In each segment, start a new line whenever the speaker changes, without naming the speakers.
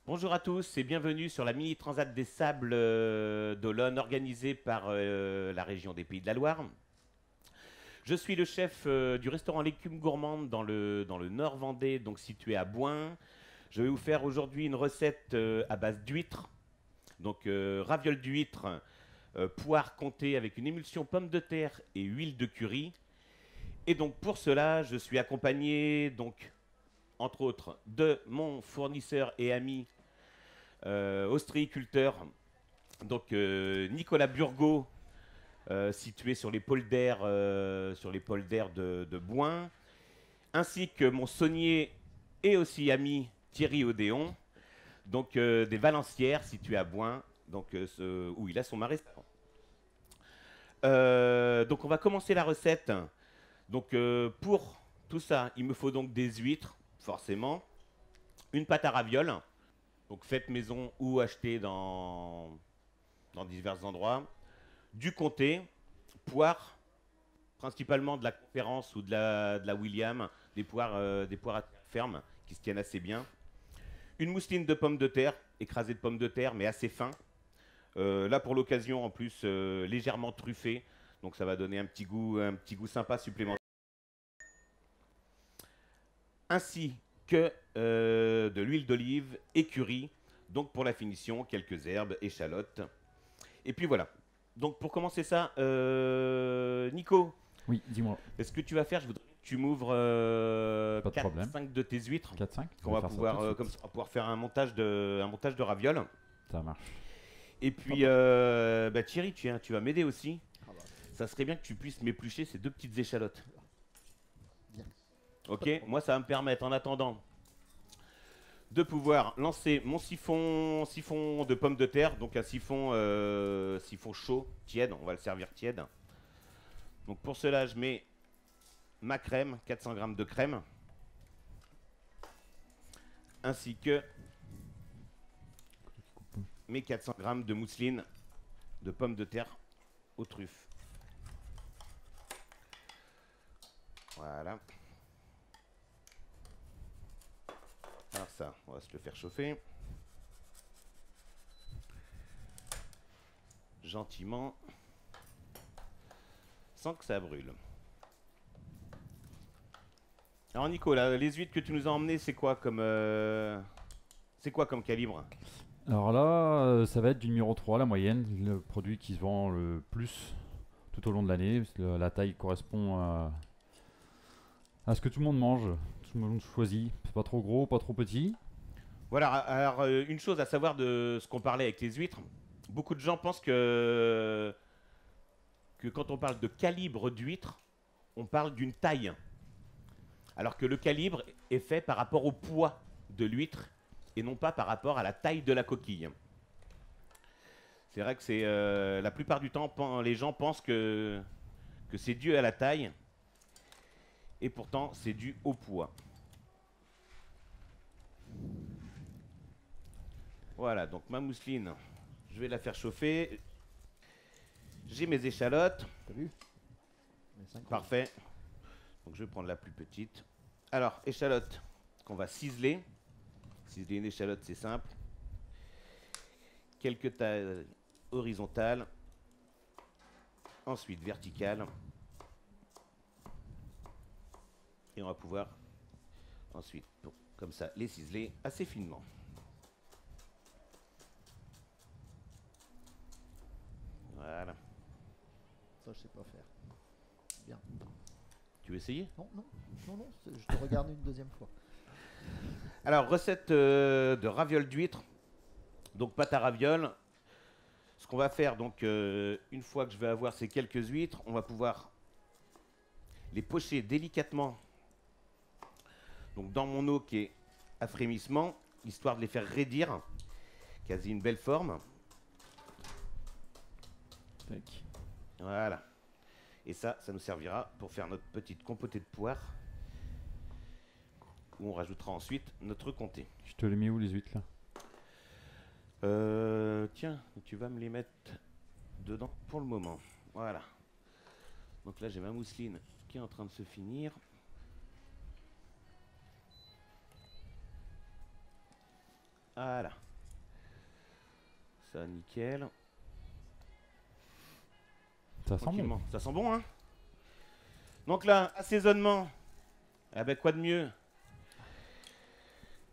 Bonjour à tous et bienvenue sur la Mini Transat des Sables d'Olonne organisée par la région des Pays de la Loire. Je suis le chef du restaurant L'écume gourmande dans le Nord Vendée, donc situé à Boin. Je vais vous faire aujourd'hui une recette à base d'huîtres, donc ravioles d'huîtres, poire comté avec une émulsion pomme de terre et huile de curry. Et donc pour cela, je suis accompagné donc entre autres de mon fournisseur et ami ostréiculteur, donc Nicolas Burgot, situé sur les polders de Boin, ainsi que mon saunier et aussi ami Thierry Odéon, donc des Valancières, situé à Boin, donc où il a son marais. Donc on va commencer la recette. Donc pour tout ça, il me faut donc des huîtres, forcément, une pâte à ravioles, donc faite maison ou achetée dans divers endroits, du comté, poire, principalement de la Conférence ou de la William, des poires à terre ferme qui se tiennent assez bien, une mousseline de pommes de terre, écrasée de pommes de terre mais assez fin, là pour l'occasion en plus légèrement truffé, donc ça va donner un petit goût sympa supplémentaire, ainsi que de l'huile d'olive et curry, donc pour la finition, quelques herbes, échalotes. Et puis voilà. Donc pour commencer ça, Nico,
Oui, dis-moi.
est-ce que tu vas faire, je voudrais que tu m'ouvres
Pas de problème.
4-5 de tes huîtres,
4-5, on
qu'on
va
va
faire ça tout
pouvoir,
de suite.
comme ça, on va pouvoir faire un montage de ravioles.
Ça marche.
Et
Hop.
puis, bah, Thierry, tu vas m'aider aussi.
Ah bah,
Ça serait bien que tu puisses m'éplucher ces deux petites échalotes.
bien.
Ok, moi ça va me permettre en attendant de pouvoir lancer mon siphon de pommes de terre, donc un siphon chaud, tiède, on va le servir tiède. Donc pour cela, je mets ma crème, 400 grammes de crème, ainsi que mes 400 grammes de mousseline de pommes de terre aux truffes. Voilà. Alors ça, on va se le faire chauffer. Gentiment, sans que ça brûle. Alors Nicolas, les huîtres que tu nous as emmenées, c'est quoi comme calibre?
Alors là, ça va être du numéro 3, la moyenne, le produit qui se vend le plus tout au long de l'année. Parce que la taille correspond à ce que tout le monde mange, tout le monde choisit. C'est pas trop gros, pas trop petit.
Voilà, alors une chose à savoir de ce qu'on parlait avec les huîtres, beaucoup de gens pensent que quand on parle de calibre d'huître, on parle d'une taille. Alors que le calibre est fait par rapport au poids de l'huître et non pas par rapport à la taille de la coquille. C'est vrai que la plupart du temps, les gens pensent que c'est dû à la taille et pourtant c'est dû au poids. Voilà, donc ma mousseline, je vais la faire chauffer. J'ai mes échalotes,
T'as vu? Les 5
parfait. Donc je vais prendre la plus petite. Alors, échalote qu'on va ciseler. Ciseler une échalote, c'est simple. Quelques tailles horizontales. Ensuite verticales. Et on va pouvoir ensuite, comme ça, les ciseler assez finement. Voilà.
Ça, je sais pas faire. Bien.
Tu veux essayer?
Non, non, non, non, je te regarde une deuxième fois.
Alors, recette de ravioles d'huîtres. Donc, pâte à ravioles. Ce qu'on va faire, donc, une fois que je vais avoir ces quelques huîtres, on va pouvoir les pocher délicatement donc, dans mon eau qui est à frémissement, histoire de les faire raidir, quasi une belle forme.
Tac.
Voilà. Et ça nous servira pour faire notre petite compotée de poire, où on rajoutera ensuite notre comté.
Je te les mets où les huîtres là?
Tiens, tu vas me les mettre dedans pour le moment. Voilà. Donc là, j'ai ma mousseline qui est en train de se finir. Voilà. Ça, nickel.
Ça sent bon.
Tranquillement. Ça sent bon, hein? Donc là, assaisonnement. Ah ben, quoi de mieux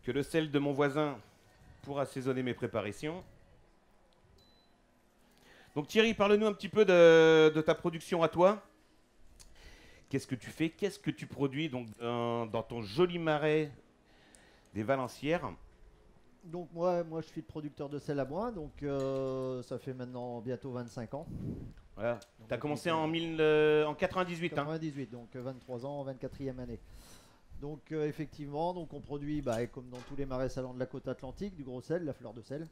que le sel de mon voisin pour assaisonner mes préparations. Donc Thierry, parle-nous un petit peu de ta production à toi. Qu'est-ce que tu fais? Qu'est-ce que tu produis donc dans ton joli marais des Valencières?
Donc moi je suis le producteur de sel à bois, donc ça fait maintenant bientôt 25 ans.
Voilà.
Donc,
Tu as commencé
depuis,
en 98, hein?
98, donc 23 ans, 24e année. Donc effectivement, donc on produit comme dans tous les marais salants de la côte atlantique, du gros sel, la fleur de sel.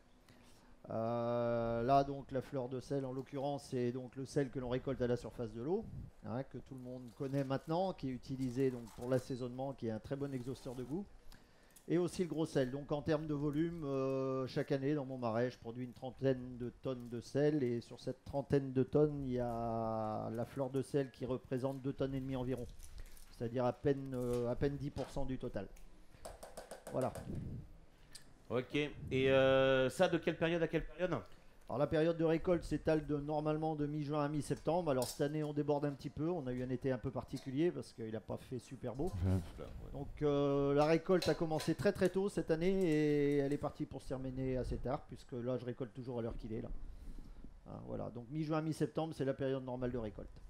Là donc la fleur de sel en l'occurrence c'est donc le sel que l'on récolte à la surface de l'eau, hein, que tout le monde connaît maintenant, qui est utilisé donc pour l'assaisonnement, qui est un très bon exhausteur de goût. Et aussi le gros sel. Donc en termes de volume, chaque année dans mon marais, je produis une trentaine de tonnes de sel. Et sur cette trentaine de tonnes, il y a la fleur de sel qui représente 2,5 tonnes environ. C'est-à-dire à peine 10% du total. Voilà.
Ok. Et ça, de quelle période à quelle période?
Alors la période de récolte s'étale normalement de mi-juin à mi-septembre. Alors cette année on déborde un petit peu, on a eu un été un peu particulier parce qu'il n'a pas fait super beau. Donc la récolte a commencé très très tôt cette année et elle est partie pour se terminer assez tard puisque là je récolte toujours à l'heure qu'il est là. Hein, voilà, donc mi-juin à mi-septembre c'est la période normale de récolte.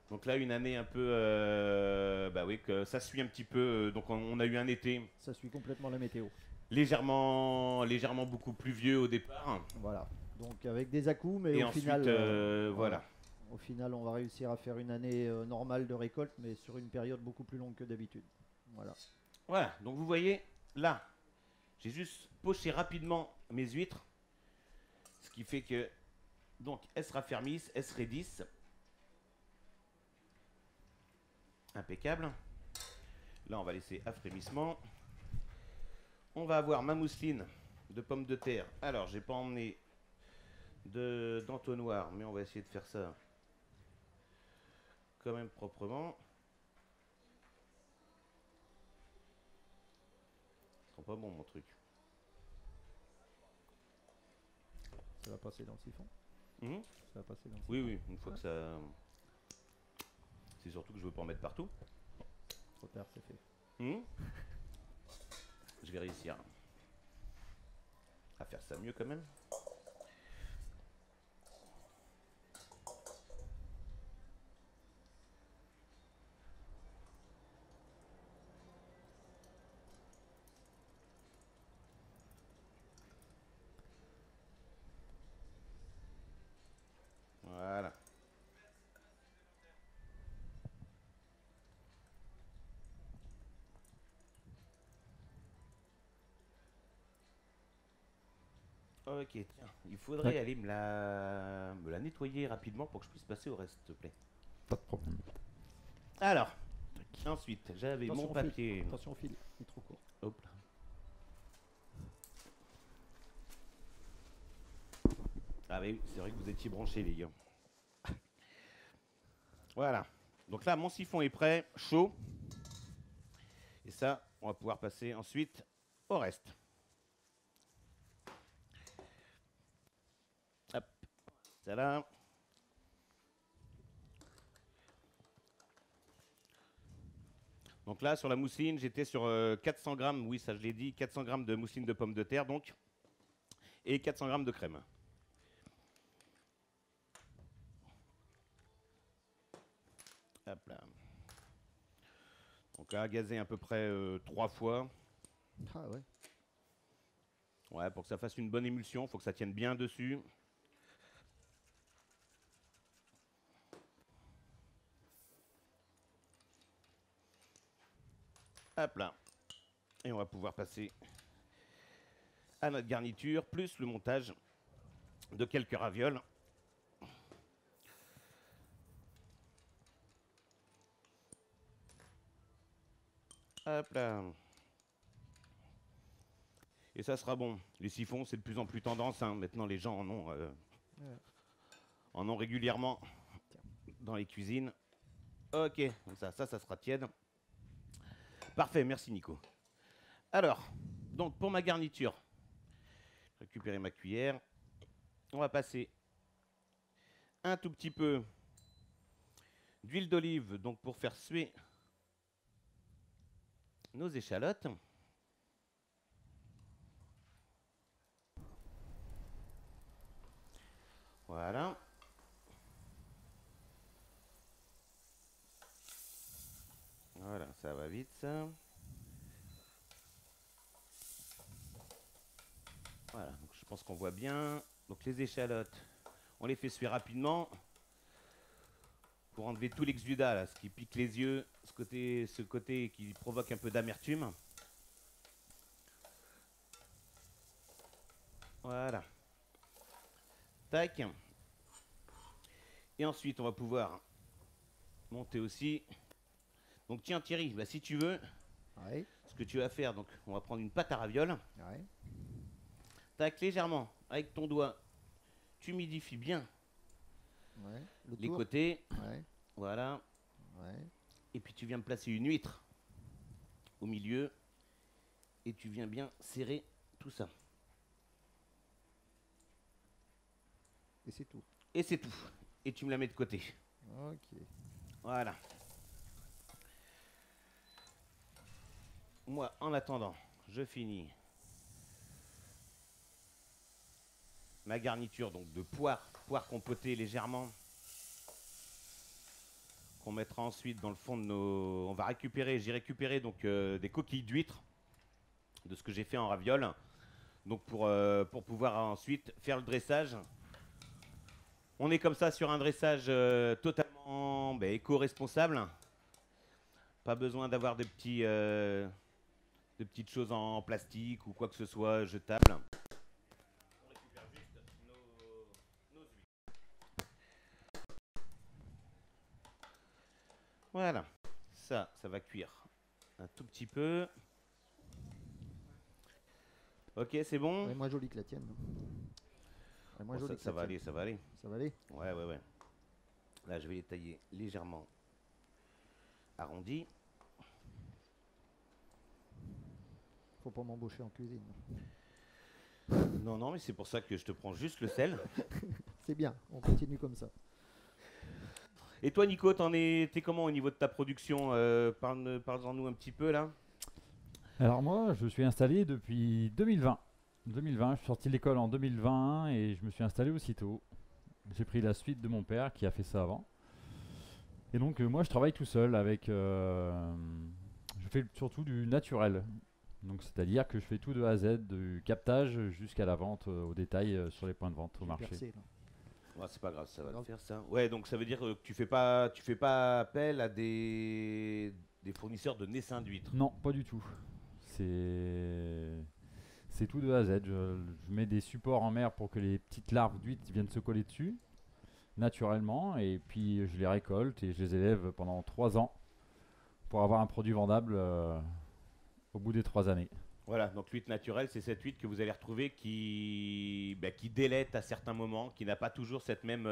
Donc là, une année un peu... bah oui, que ça suit un petit peu. Donc on a eu un été
Ça suit complètement la météo.
légèrement beaucoup plus vieux au départ.
Voilà, donc avec des à-coups mais
Et
au
ensuite,
final...
voilà.
Au final on va réussir à faire une année normale de récolte mais sur une période beaucoup plus longue que d'habitude. Voilà.
Voilà, donc vous voyez, là, j'ai juste poché rapidement mes huîtres. Ce qui fait que, donc, elles se raffermissent, elles se raidissent. Impeccable. Là, on va laisser à frémissement. On va avoir ma mousseline de pommes de terre. Alors, j'ai pas emmené d'entonnoir, mais on va essayer de faire ça quand même proprement. C'est pas bon mon truc.
Ça va passer dans le siphon.
Mhm.
Ça va passer dans le siphon.
Oui, oui, une fois que ça... C'est surtout que je veux pas en mettre partout.
Trop tard, c'est fait.
Mhm. Je vais réussir à faire ça mieux quand même. Voilà. Ok, tiens, il faudrait
Ouais.
aller me la nettoyer rapidement pour que je puisse passer au reste, s'il te plaît.
Pas de problème.
Alors, ensuite, j'avais
Attention
mon
au fil.
papier.
Attention au fil, il est trop court.
Hop là. Ah oui, c'est vrai que vous étiez branchés, les gars. Voilà. Donc là, mon siphon est prêt, chaud. Et ça, on va pouvoir passer ensuite au reste. Hop, ça là. Donc là, sur la mousseline, j'étais sur 400 grammes, oui, ça je l'ai dit, 400 grammes de mousseline de pommes de terre, donc, et 400 grammes de crème. Hop là. Donc là, gazer à peu près 3 fois.
Ah ouais.
Ouais, pour que ça fasse une bonne émulsion, il faut que ça tienne bien dessus. Hop là. Et on va pouvoir passer à notre garniture, plus le montage de quelques ravioles. Hop là. Et ça sera bon. Les siphons, c'est de plus en plus tendance, hein. Maintenant, les gens en ont régulièrement dans les cuisines. Ok, donc ça sera tiède. Parfait, merci Nico. Alors, donc pour ma garniture, récupérer ma cuillère. On va passer un tout petit peu d'huile d'olive, donc pour faire suer nos échalotes. Voilà. Voilà, ça va vite ça. Voilà, donc je pense qu'on voit bien. Donc les échalotes, on les fait suer rapidement pour enlever tout l'exudat, là, ce qui pique les yeux, ce côté qui provoque un peu d'amertume. Voilà. Tac. Et ensuite, on va pouvoir monter aussi. Donc tiens Thierry, bah, si tu veux,
Ouais.
ce que tu vas faire, donc on va prendre une pâte à ravioles.
Ouais.
Tac, légèrement, avec ton doigt, tu humidifies bien
Ouais. Le
les
tour.
côtés.
Ouais.
Voilà.
Ouais.
Et puis tu viens me placer une huître au milieu. Et tu viens bien serrer tout ça.
Et c'est tout.
Et c'est tout. Et tu me la mets de côté.
Ok.
Voilà. Moi, en attendant, je finis ma garniture donc de poire compotée légèrement, qu'on mettra ensuite dans le fond de nos... On va récupérer, j'ai récupéré donc des coquilles d'huîtres de ce que j'ai fait en ravioles. Donc pour pouvoir ensuite faire le dressage. On est comme ça sur un dressage totalement éco-responsable. Pas besoin d'avoir de petites choses en plastique ou quoi que ce soit jetable. On récupère juste nos huîtres. Voilà, ça va cuire un tout petit peu. Ok, c'est bon.
Elle est moins jolie que la tienne. Elle est moins
Bon,
jolie que
ça
la
va
tienne.
aller, ça va aller.
Ça va aller.
Ouais. Là, je vais les tailler légèrement arrondis.
Faut pas m'embaucher en cuisine.
Non, mais c'est pour ça que je te prends juste le sel.
C'est bien. On continue comme ça.
Et toi, Nico, t'es comment au niveau de ta production? Parle-en-nous un petit peu là.
Alors moi, je suis installé depuis 2020. 2020, je suis sorti de l'école en 2020 et je me suis installé aussitôt. J'ai pris la suite de mon père qui a fait ça avant. Et donc moi, je travaille tout seul avec... je fais surtout du naturel. Donc c'est-à-dire que je fais tout de A à Z, du captage jusqu'à la vente au détail sur les points de vente au
J'ai
marché.
percé, là.
Ouais, c'est pas grave, ça va le
grave.
faire ça. Ouais, donc ça veut dire que tu fais pas appel à des fournisseurs de naissains d'huîtres.
Non, pas du tout. C'est tout de A à Z. Je mets des supports en mer pour que les petites larves d'huîtres viennent se coller dessus naturellement et puis je les récolte et je les élève pendant 3 ans pour avoir un produit vendable au bout des 3 années.
Voilà, donc l'huître naturelle, c'est cette huître que vous allez retrouver qui délaite à certains moments, qui n'a pas toujours cette même...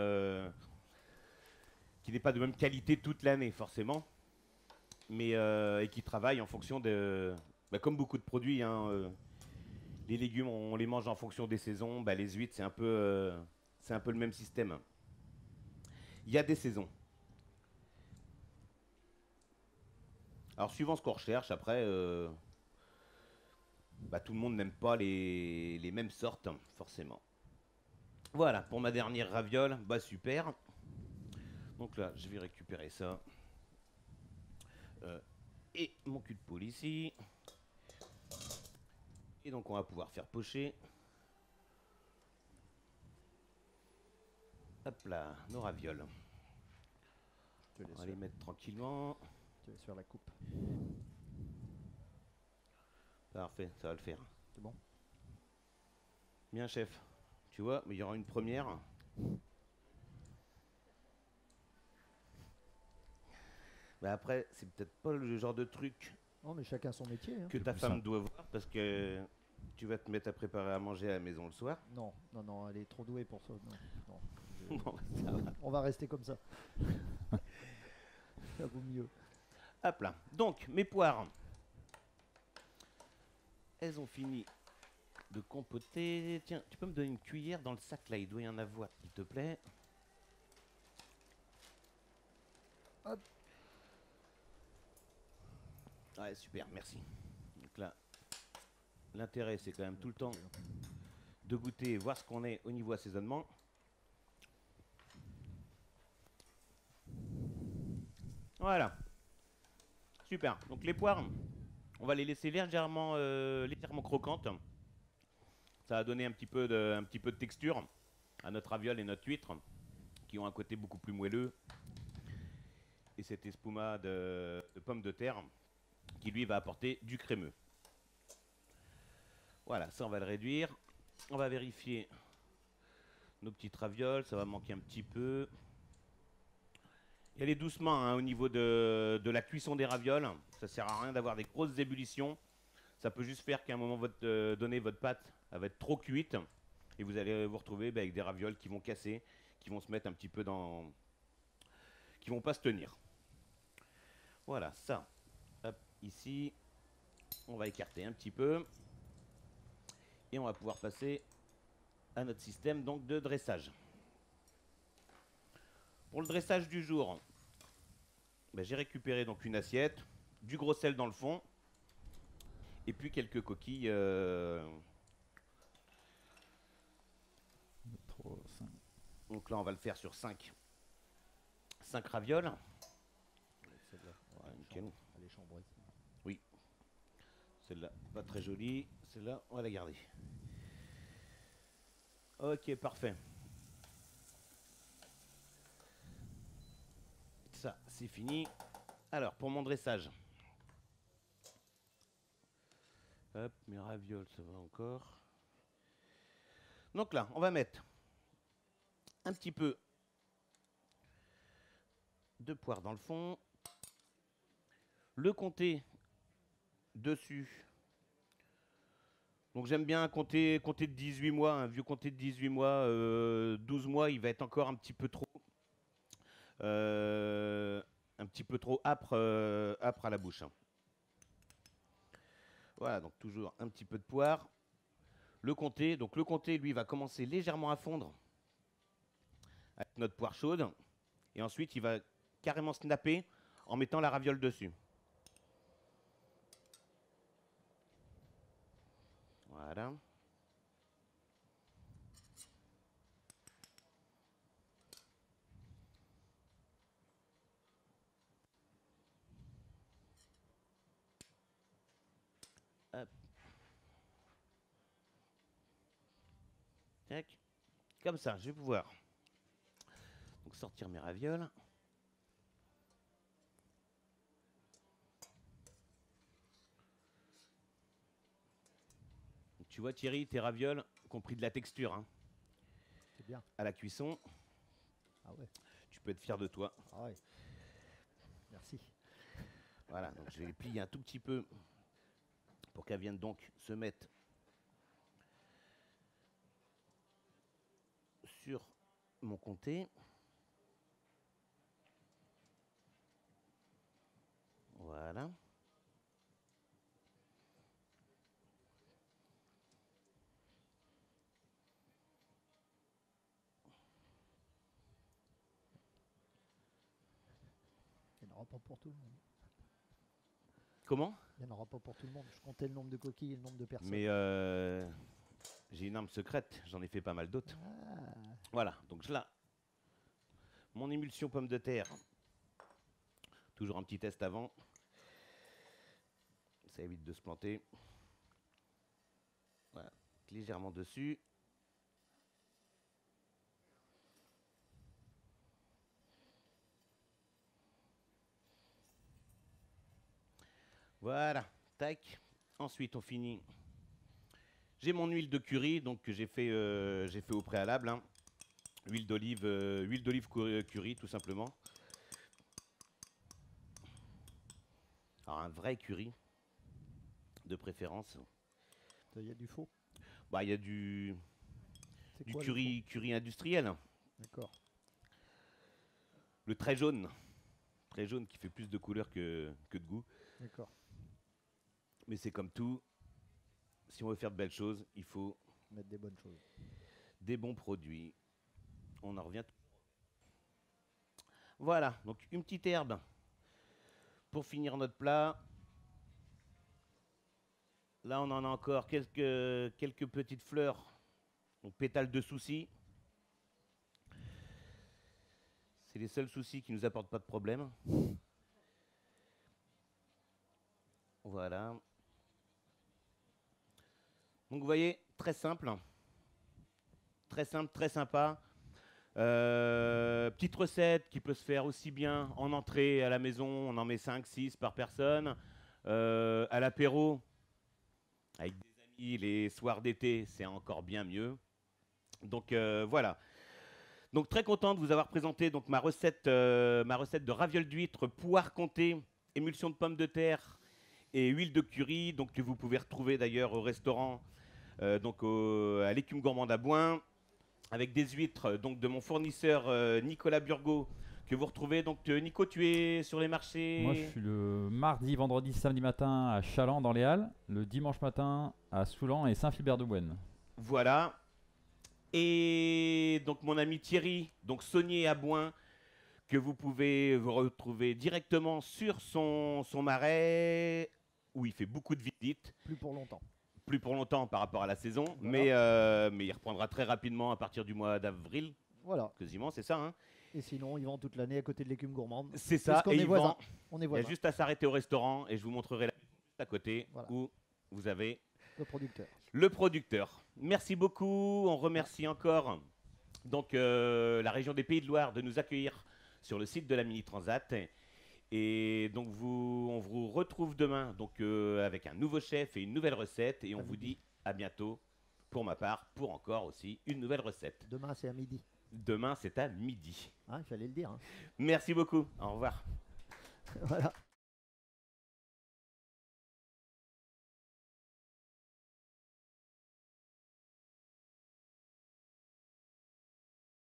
qui n'est pas de même qualité toute l'année forcément, mais et qui travaille en fonction de... comme beaucoup de produits, hein, les légumes, on les mange en fonction des saisons, les huîtres, c'est un peu le même système. Il y a des saisons. Alors suivant ce qu'on recherche, après... tout le monde n'aime pas les mêmes sortes, forcément. Voilà, pour ma dernière raviole, super. Donc là, je vais récupérer ça. Et mon cul de poule ici. Et donc on va pouvoir faire pocher. Hop là, nos ravioles. On va les mettre tranquillement.
Je te laisse faire la coupe.
Parfait, ça va le faire.
C'est bon.
Bien, chef. Tu vois, mais il y aura une première. Après, c'est peut-être pas le genre de truc
Non, mais chacun son métier. Hein.
que ta femme doit voir parce que tu vas te mettre à préparer à manger à la maison le soir.
Non, elle est trop douée pour ça. Non.
Bon, ça va.
On va rester comme ça. Ça vaut mieux.
Hop là. Donc, mes poires. elles ont fini de compoter. Tiens, tu peux me donner une cuillère dans le sac là, il doit y en avoir, s'il te plaît. Hop. Ouais, super, merci. Donc là, l'intérêt, c'est quand même tout le temps de goûter et voir ce qu'on est au niveau assaisonnement. Voilà. Super. Donc les poires, on va les laisser légèrement, légèrement croquantes. Ça va donner un petit peu de texture à notre raviole et notre huître, qui ont un côté beaucoup plus moelleux. Et cet espuma de pommes de terre, qui lui va apporter du crémeux. Voilà, ça on va le réduire. On va vérifier nos petites ravioles, ça va manquer un petit peu. Y aller doucement hein, au niveau de la cuisson des ravioles. Ça sert à rien d'avoir des grosses ébullitions. Ça peut juste faire qu'à un moment donné, votre pâte elle va être trop cuite. Et vous allez vous retrouver avec des ravioles qui vont casser, qui vont se mettre un petit peu dans... qui vont pas se tenir. Voilà, ça. Hop, ici. On va écarter un petit peu. Et on va pouvoir passer à notre système donc de dressage. Pour le dressage du jour, ben, j'ai récupéré donc une assiette, du gros sel dans le fond, et puis quelques coquilles. Donc là, on va le faire sur 5 ravioles.
Ouais,
nickel.
Elle est chambrée.
Oui. Celle-là, pas très jolie. Celle-là, on va la garder. Ok, parfait. Ça, c'est fini. Alors, pour mon dressage. Hop, mes ravioles, ça va encore. Donc là, on va mettre un petit peu de poire dans le fond. Le comté dessus. Donc j'aime bien compter de 18 mois, un vieux comté de 18 mois, 12 mois, il va être encore un petit peu trop âpre, âpre à la bouche. Voilà, donc toujours un petit peu de poire. Le comté, donc le comté, lui, va commencer légèrement à fondre avec notre poire chaude. Et ensuite, il va carrément snapper en mettant la raviole dessus. Voilà. Hop. Tac. Comme ça, je vais pouvoir donc sortir mes ravioles. Tu vois Thierry, tes ravioles ont pris de la texture hein,
C'est bien.
à la cuisson.
Ah ouais.
Tu peux être fier de toi.
Ah ouais. Merci.
Voilà, donc je vais les plier un tout petit peu pour qu'elles viennent donc se mettre sur mon comté. Voilà.
Il n'y en aura pas pour tout le monde.
Comment?
Il n'y en aura pas pour tout le monde. Je comptais le nombre de coquilles et le nombre de personnes.
Mais j'ai une arme secrète, j'en ai fait pas mal d'autres.
Ah.
Voilà, donc là, mon émulsion pomme de terre. Toujours un petit test avant. Ça évite de se planter. Voilà, légèrement dessus. Voilà, tac. Ensuite, on finit. J'ai mon huile de curry, donc que j'ai fait au préalable. Hein. Huile d'olive curry, tout simplement. Alors un vrai curry, de préférence.
Il y a du faux.
Bah, il y a du
Quoi,
curry industriel.
D'accord.
Le très jaune qui fait plus de couleur que de goût.
D'accord.
Mais c'est comme tout, si on veut faire de belles choses, il faut
Mettre des bonnes choses.
des bons produits. On en revient. Voilà, donc une petite herbe pour finir notre plat. Là, on en a encore quelques petites fleurs, donc pétales de soucis. C'est les seuls soucis qui nous apportent pas de problème. Voilà. Donc vous voyez, très simple, très sympa. Petite recette qui peut se faire aussi bien en entrée à la maison, on en met 5, 6 par personne. À l'apéro, avec des amis, les soirs d'été, c'est encore bien mieux. Donc voilà. Donc très content de vous avoir présenté donc ma recette de ravioles d'huîtres, poire comté, émulsion de pommes de terre et huile de curry, donc que vous pouvez retrouver d'ailleurs au restaurant, à l'écume gourmande à Boin, avec des huîtres donc de mon fournisseur Nicolas Burgot, que vous retrouvez. Donc Nico, tu es sur les marchés?
Moi, je suis le mardi, vendredi, samedi matin à Chaland dans les Halles, le dimanche matin à Soulan et Saint-Philbert-de-Bouenne.
Voilà. Et donc mon ami Thierry, donc Saunier à Boin, que vous pouvez vous retrouver directement sur son marais, où il fait beaucoup de visites.
Plus pour longtemps.
Plus pour longtemps par rapport à la saison,
Voilà.
mais il reprendra très rapidement à partir du mois d'avril,
Voilà.
quasiment, c'est ça, hein?
Et sinon, ils vendent toute l'année à côté de l'écume gourmande.
C'est ça,
Puisqu'on
et
est
il
voisins.
vend.
On est
Il y a
voisins.
juste à s'arrêter au restaurant et je vous montrerai la juste à côté,
Voilà.
où vous avez
Le producteur.
le producteur. Merci beaucoup, on remercie encore donc la région des Pays de Loire de nous accueillir sur le site de la Mini Transat. Et donc on vous retrouve demain donc avec un nouveau chef et une nouvelle recette, et on vous dit à bientôt pour ma part pour encore aussi une nouvelle recette.
Demain, c'est à midi.
Demain c'est à midi.
Hein, il fallait le dire. Hein.
Merci beaucoup, au revoir.
Voilà.